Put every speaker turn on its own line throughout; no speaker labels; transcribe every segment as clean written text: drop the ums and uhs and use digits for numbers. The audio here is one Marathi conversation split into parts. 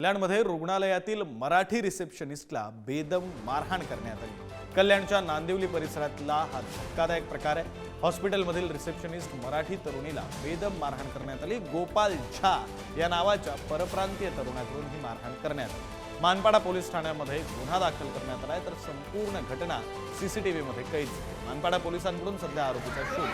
कल्याणमध्ये रुग्णालयातील मराठी रिसेप्शनिस्टला बेदम मारहाण करण्यात आली। कल्याणच्या नांदिवली परिसरातला हा धक्कादायक प्रकार आहे। हॉस्पिटलमधील रिसेप्शनिस्ट मराठी तरुणीला बेदम मारहाण करण्यात आली। गोपाल झा या नावाच्या परप्रांतीय तरुणाकडून ही मारहाण करण्यात आली। मानपाडा पोलीस ठाण्यामध्ये गुन्हा दाखल करण्यात आलाय, तर संपूर्ण घटना सीसीटीव्ही मध्ये कैद झाली। मानपाडा पोलिसांकडून सध्या आरोपीचा शोध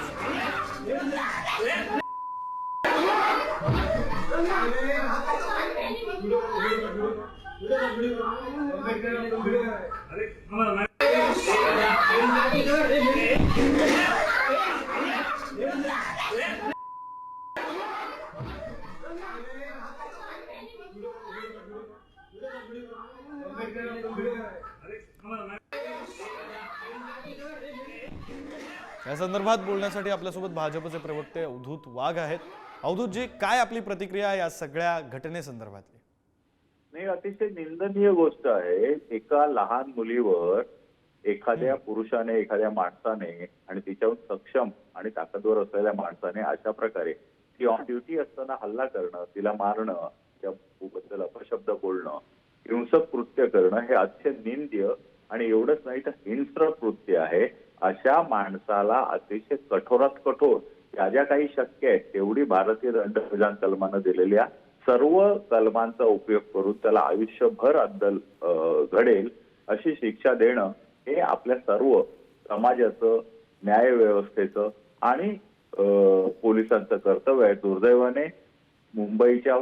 या संदर्भात बोलण्यासाठी आपल्यासोबत भाजपचे प्रवक्ते अवधूत वाघ आहेत। अवधूत जी, काय आपली प्रतिक्रिया या सगळ्या घटनेसंदर्भातली?
नाही, अतिशय निंदनीय गोष्ट आहे। एका लहान मुलीवर एखाद्या पुरुषाने, एखाद्या माणसाने आणि तिच्याहून सक्षम आणि ताकदवर असलेल्या माणसाने अशा प्रकारे ती ऑन ड्युटी असताना हल्ला करणं, तिला मारणं, त्याबद्दल अपशब्द बोलणं, हिंसक कृत्य करणं हे अतिशय निंद्य आणि एवढंच नाही तर हिंस्र कृत्य आहे। अशा माणसाला अतिशय कठोरात कठोर ज्या काही शक्य आहे तेवढी भारतीय दंडविधान कलमानं दिलेल्या सर्व कलमांचा उपयोग करून त्याला आयुष्यभर अद्दल घडेल अशी शिक्षा देणं हे आपल्या सर्व समाजाचं, न्याय व्यवस्थेचं आणि पोलिसांचं कर्तव्य आहे। दुर्दैवाने मुंबईच्या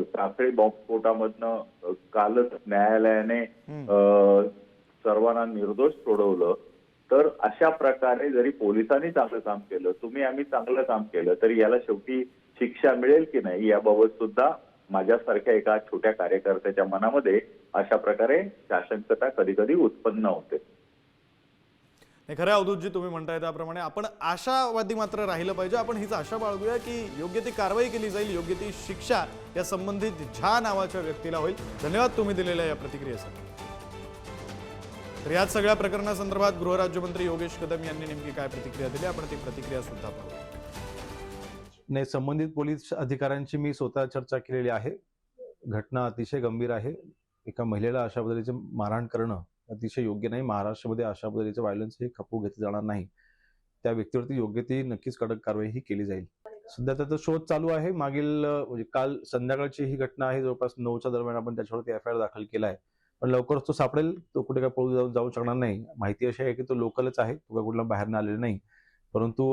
साखळी बॉम्बस्फोटामधनं कालच न्यायालयाने सर्वांना निर्दोष सोडवलं। तर अशा प्रकारे जरी पोलिसांनी चांगलं काम केलं, तुम्ही आम्ही चांगलं काम केलं, तरी याला शेवटी शिक्षा मिळेल की नाही याबाबत सुद्धा माझ्यासारख्या एका छोट्या कार्यकर्त्याच्या मनामध्ये अशा प्रकारे साशंकता कधी कधी उत्पन्न होते।
खरं अवधूतजी, तुम्ही म्हणताय त्याप्रमाणे आपण आशावादी मात्र राहिलं पाहिजे। आपण हीच आशा बाळगूया की योग्य ती कारवाई केली जाईल, योग्य ती शिक्षा या संबंधित झा नावाच्या व्यक्तीला होईल। धन्यवाद तुम्ही दिलेल्या या प्रतिक्रियेसाठी। तर याच सगळ्या प्रकरणासंदर्भात गृहराज्यमंत्री योगेश कदम यांनी नेमकी काय प्रतिक्रिया दिली, आपण ती प्रतिक्रिया सुद्धा पाहू।
नाही, संबंधित पोलीस अधिकाऱ्यांची मी स्वतः चर्चा केलेली आहे। घटना अतिशय गंभीर आहे। एका महिलेला अशा पद्धतीचे मारहाण करणं अतिशय योग्य नाही। महाराष्ट्रामध्ये अशा पद्धतीचे व्हायलन्स हे खपवू घेतले जाणार नाही। त्या व्यक्तीवरती योग्य ती नक्कीच कडक कारवाई ही केली जाईल। सध्या त्याचा शोध चालू आहे। मागील म्हणजे काल संध्याकाळची ही घटना आहे, जवळपास 9च्या दरम्यान आपण त्याच्यावरती FIR दाखल केला आहे। पण लवकरच तो सापडेल, तो कुठे काय पळू जाऊ शकणार नाही। माहिती अशी आहे की तो लोकलच आहे, तो कुठला बाहेरनं आलेला नाही, परंतु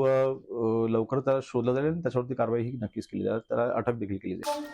लवकर त्याला शोधलं जाईल आणि त्याच्यावरती कारवाई ही नक्कीच केली जाईल, त्याला अटक देखील केली जाईल।